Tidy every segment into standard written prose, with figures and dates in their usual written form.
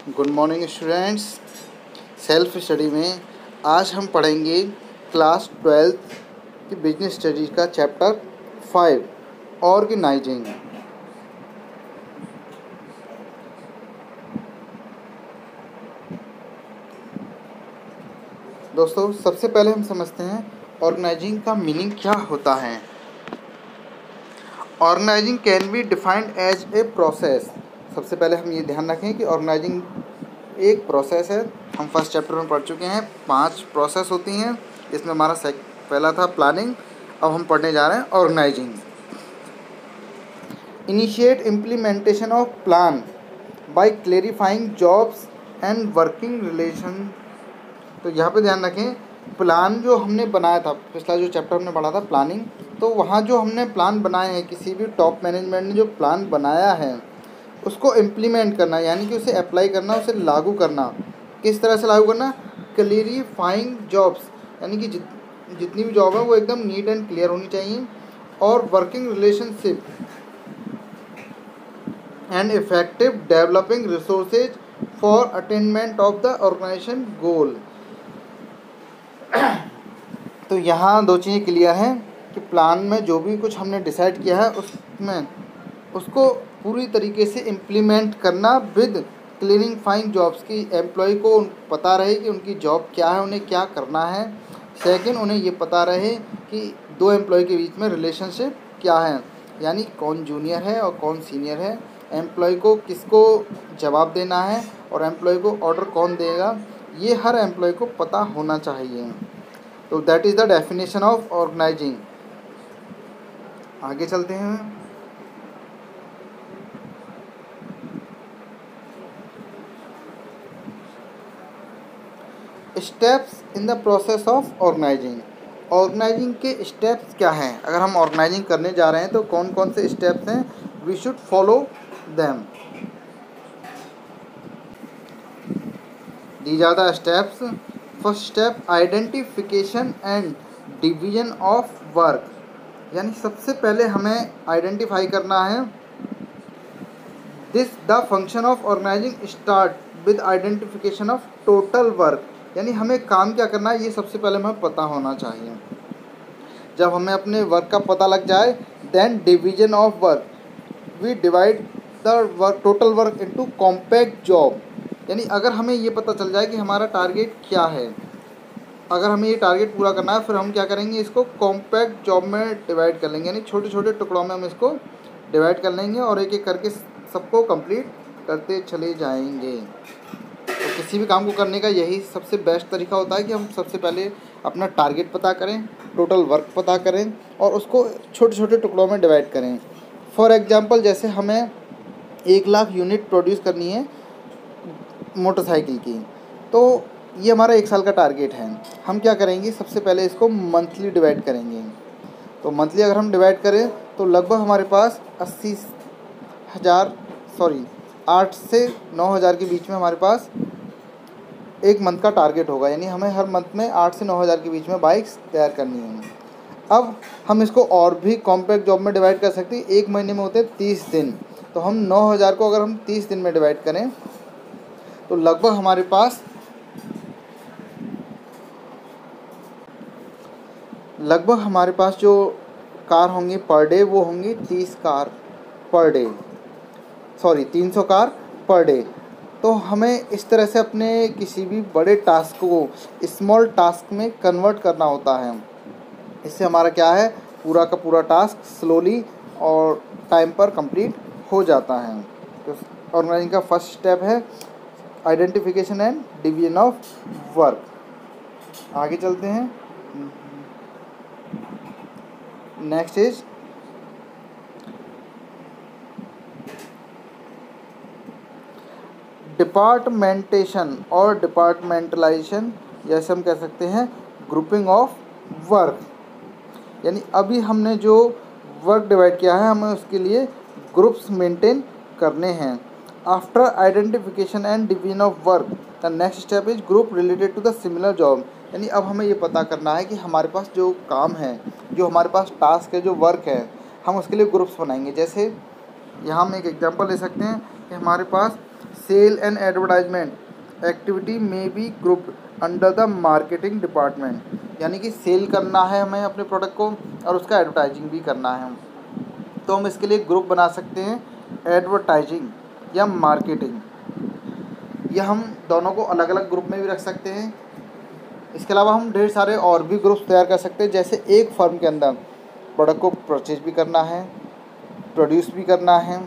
Good morning students. Self study में आज हम पढ़ेंगे क्लास 12th की बिजनेस स्टडीज का चैप्टर 5 ऑर्गेनाइजिंग। दोस्तों, सबसे पहले हम समझते हैं ऑर्गेनाइजिंग का मीनिंग क्या होता है। Organising can be defined as a process. सबसे पहले हम ये ध्यान रखें कि ऑर्गेनाइजिंग एक प्रोसेस है। हम फर्स्ट चैप्टर में पढ़ चुके हैं 5 प्रोसेस होती हैं। इसमें हमारा पहला था प्लानिंग। अब हम पढ़ने जा रहे हैं organising. Initiate implementation of plan by clarifying jobs and working relation. तो यहाँ पे ध्यान रखें, प्लान जो हमने बनाया था, पिछला जो चैप्टर हमने पढ़ा था प्लानिंग, तो वहाँ जो हमने प्लान बनाए हैं, किसी भी टॉप मैनेजमेंट ने जो प्लान बनाया है उसको इम्प्लीमेंट करना, यानी कि उसे अप्लाई करना, उसे लागू करना। किस तरह से लागू करना? क्लियरिफाइंग जॉब्स, यानी कि जितनी भी जॉब है वो एकदम नीट एंड क्लियर होनी चाहिए। और working relationship and effective developing resources for attainment of the organization goal. तो यहाँ दो चीज़ें क्लियर हैं कि प्लान में जो भी कुछ हमने डिसाइड किया है उसमें उसको पूरी तरीके से इम्प्लीमेंट करना विद क्लियरिफाइंग जॉब्स, की एम्प्लॉय को पता रहे कि उनकी जॉब क्या है, उन्हें क्या करना है। सेकंड, उन्हें ये पता रहे कि दो एम्प्लॉय के बीच में रिलेशनशिप क्या है, यानी कौन जूनियर है और कौन सीनियर है, एम्प्लॉय को किसको जवाब देना है और एम्प्लॉय को ऑर्डर कौन देगा, ये हर एम्प्लॉय को पता होना चाहिए। तो that is the definition of organising. आगे चलते हैं। Steps in the process of organising. Organising के स्टेप्स क्या हैं? अगर हम ऑर्गेनाइजिंग करने जा रहे हैं तो कौन कौन से स्टेप्स हैं? We should follow them. These are the steps. First step, identification and division of work, यानी सबसे पहले हमें आइडेंटिफाई करना है। This the function of organising start with identification of total work, यानी हमें काम क्या करना है ये सबसे पहले हमें पता होना चाहिए। जब हमें अपने वर्क का पता लग जाए, then division of work, we divide the work total work into compact job, यानी अगर हमें ये पता चल जाए कि हमारा टारगेट क्या है, अगर हमें ये टारगेट पूरा करना है, फिर हम क्या करेंगे, इसको कॉम्पैक्ट जॉब में डिवाइड कर लेंगे, यानी छोटे छोटे टुकड़ों में हम इसको डिवाइड कर लेंगे और एक एक करके सबको कंप्लीट करते चले जाएंगे। तो किसी भी काम को करने का यही सबसे बेस्ट तरीका होता है कि हम सबसे पहले अपना टारगेट पता करें, टोटल वर्क पता करें और उसको छोटे छोटे टुकड़ों में डिवाइड करें। फॉर एग्जांपल, जैसे हमें 1 लाख यूनिट प्रोड्यूस करनी है मोटरसाइकिल की, तो ये हमारा 1 साल का टारगेट है। हम क्या करेंगे, सबसे पहले इसको मंथली डिवाइड करेंगे। तो मंथली अगर हम डिवाइड करें तो लगभग हमारे पास 8 से 9,000 के बीच में हमारे पास एक मंथ का टारगेट होगा, यानी हमें हर मंथ में 8 से 9,000 के बीच में बाइक्स तैयार करनी है। अब हम इसको और भी कॉम्पैक्ट जॉब में डिवाइड कर सकते हैं। 1 महीने में होते हैं 30 दिन, तो हम 9,000 को अगर हम 30 दिन में डिवाइड करें तो लगभग हमारे पास जो कार होंगी पर डे वो होंगी 300 कार पर डे। तो हमें इस तरह से अपने किसी भी बड़े टास्क को स्मॉल टास्क में कन्वर्ट करना होता है। इससे हमारा क्या है, पूरा का पूरा टास्क स्लोली और टाइम पर कंप्लीट हो जाता है। तो ऑर्गेनाइजिंग का फर्स्ट स्टेप है identification and division of work. आगे चलते हैं। नेक्स्ट इज डिपार्टमेंटेशन और डिपार्टमेंटलाइजेशन, जैसे हम कह सकते हैं ग्रुपिंग ऑफ वर्क, यानी अभी हमने जो वर्क डिवाइड किया है हमें उसके लिए ग्रुप्स मेंटेन करने हैं। After identification and division of work, the next step is group related to the similar job, यानी अब हमें ये पता करना है कि हमारे पास जो काम है, जो हमारे पास टास्क है, जो वर्क है, हम उसके लिए ग्रुप्स बनाएंगे। जैसे यहाँ हम एक एग्जांपल ले सकते हैं कि हमारे पास सेल एंड एडवर्टाइजमेंट एक्टिविटी में be group under the marketing department, यानी कि सेल करना है हमें अपने प्रोडक्ट को और उसका एडवर्टाइजिंग भी करना है, तो हम इसके लिए ग्रुप बना सकते हैं एडवर्टाइजिंग या मार्केटिंग, या हम दोनों को अलग अलग ग्रुप में भी रख सकते हैं। इसके अलावा हम ढेर सारे और भी ग्रुप्स तैयार कर सकते हैं, जैसे एक फर्म के अंदर प्रोडक्ट को परचेज भी करना है, प्रोड्यूस भी करना है,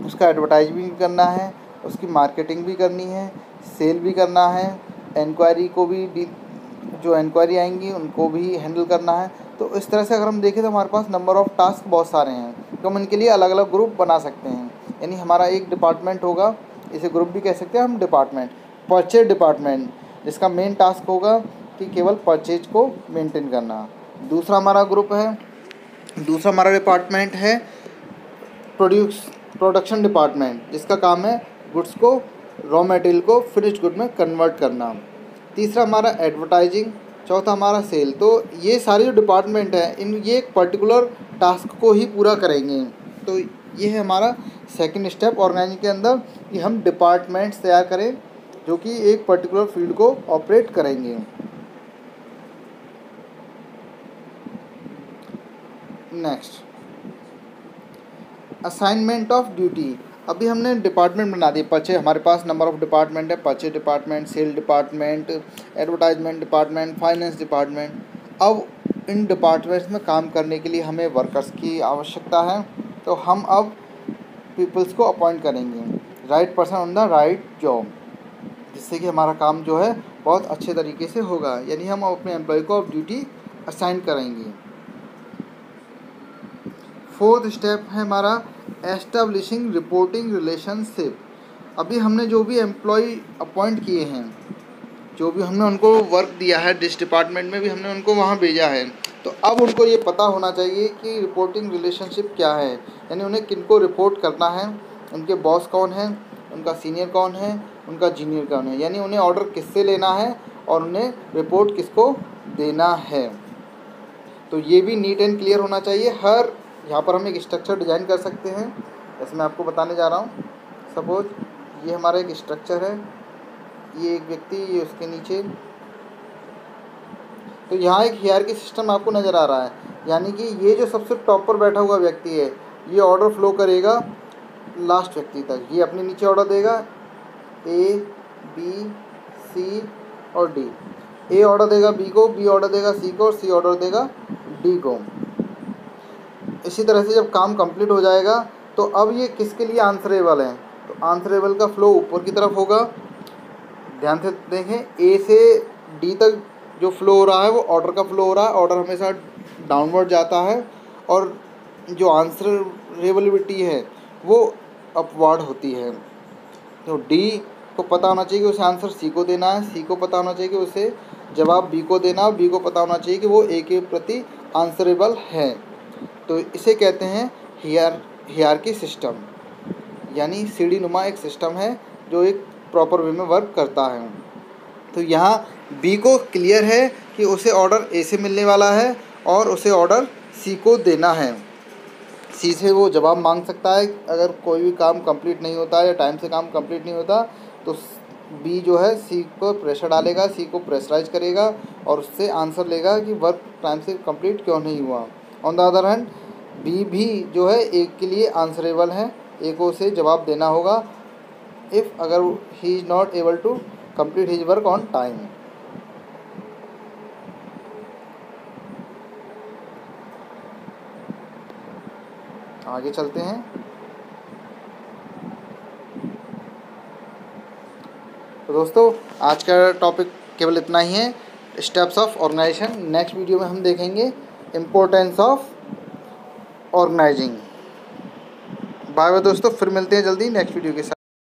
उसका एडवर्टाइज भी करना है, उसकी मार्केटिंग भी करनी है, सेल भी करना है, इंक्वायरी को भी जो इंक्वायरी आएंगी उनको भी हैंडल करना है। तो इस तरह से अगर हम देखें तो हमारे पास नंबर ऑफ़ टास्क बहुत सारे हैं, तो हम इनके लिए अलग अलग ग्रुप बना सकते हैं। यानी हमारा एक डिपार्टमेंट होगा, इसे ग्रुप भी कह सकते हैं हम डिपार्टमेंट। परचेज डिपार्टमेंट, जिसका मेन टास्क होगा कि केवल परचेज को मेंटेन करना। दूसरा हमारा ग्रुप है, दूसरा हमारा डिपार्टमेंट है प्रोडक्शन डिपार्टमेंट, जिसका काम है गुड्स को, रॉ मटेरियल को फिनिश्ड गुड में कन्वर्ट करना। तीसरा हमारा एडवर्टाइजिंग, चौथा हमारा सेल। तो ये सारे जो डिपार्टमेंट हैं ये एक पर्टिकुलर टास्क को ही पूरा करेंगे। तो ये है हमारा सेकंड स्टेप ऑर्गेनाइजिंग के अंदर, कि हम डिपार्टमेंट्स तैयार करें जो कि एक पर्टिकुलर फील्ड को ऑपरेट करेंगे। Next, assignment of duty. अभी हमने डिपार्टमेंट बना दिए, परचेज, हमारे पास नंबर ऑफ़ डिपार्टमेंट है, purchase department, sale department, advertisement department, finance department. अब इन डिपार्टमेंट्स में काम करने के लिए हमें वर्कर्स की आवश्यकता है, तो हम अब पीपल्स को अपॉइंट करेंगे, right person on the right job, जिससे कि हमारा काम जो है बहुत अच्छे तरीके से होगा। यानी हम अपने एम्प्लॉय को अब ड्यूटी असाइन करेंगे। फोर्थ स्टेप है हमारा एस्टेब्लिशिंग रिपोर्टिंग रिलेशनशिप। अभी हमने जो भी एम्प्लॉय अपॉइंट किए हैं, जो भी हमने उनको वर्क दिया है, जिस डिपार्टमेंट में भी हमने उनको वहाँ भेजा है, तो अब उनको ये पता होना चाहिए कि रिपोर्टिंग रिलेशनशिप क्या है। यानी उन्हें किनको रिपोर्ट करना है, उनके बॉस कौन है, उनका सीनियर कौन है, उनका जूनियर कौन है, यानी उन्हें ऑर्डर किससे लेना है और उन्हें रिपोर्ट किसको देना है। तो ये भी नीट एंड क्लियर होना चाहिए। हर यहाँ पर हम एक स्ट्रक्चर डिज़ाइन कर सकते हैं, जैसे मैं आपको बताने जा रहा हूँ। सपोज ये हमारा एक स्ट्रक्चर है, ये एक व्यक्ति, ये उसके नीचे, तो यहाँ एक हियरार्की सिस्टम आपको नज़र आ रहा है। यानी कि ये जो सबसे टॉप पर बैठा हुआ व्यक्ति है, ये ऑर्डर फ्लो करेगा लास्ट व्यक्ति तक। ये अपने नीचे ऑर्डर देगा ए, बी, सी और डी। ए ऑर्डर देगा बी को, बी ऑर्डर देगा सी को और सी ऑर्डर देगा डी को। इसी तरह से जब काम कंप्लीट हो जाएगा तो अब ये किसके लिए आंसरेबल है, तो आंसरेबल का फ्लो ऊपर की तरफ होगा। ध्यान से देखें, ए से डी तक जो फ्लो हो रहा है वो ऑर्डर का फ्लो हो रहा है। ऑर्डर हमेशा डाउनवर्ड जाता है और जो आंसरेबिलिटी है वो अपवर्ड होती है। तो डी को पता होना चाहिए कि उसे आंसर सी को देना है, सी को पता होना चाहिए कि उसे जवाब बी को देना है, बी को पता होना चाहिए कि वो ए के प्रति आंसरेबल है। तो इसे कहते हैं हियरार्की सिस्टम, यानी सीढ़ी नुमा एक सिस्टम है जो एक प्रॉपर वे में वर्क करता है। तो यहाँ बी को क्लियर है कि उसे ऑर्डर ए से मिलने वाला है और उसे ऑर्डर सी को देना है। सी से वो जवाब मांग सकता है अगर कोई भी काम कंप्लीट नहीं होता या टाइम से काम कंप्लीट नहीं होता, तो बी जो है सी को प्रेशर डालेगा, सी को प्रेशराइज करेगा और उससे आंसर लेगा कि वर्क टाइम से कंप्लीट क्यों नहीं हुआ। On the other hand B भी जो है ए के लिए आंसरेबल है, ए को उसे जवाब देना होगा इफ़ अगर he is not able to complete his work on time. आगे चलते हैं। तो दोस्तों आज का टॉपिक केवल इतना ही है, steps of organization. Next video में हम देखेंगे importance of organizing. Bye bye दोस्तों, फिर मिलते हैं जल्दी नेक्स्ट वीडियो के साथ।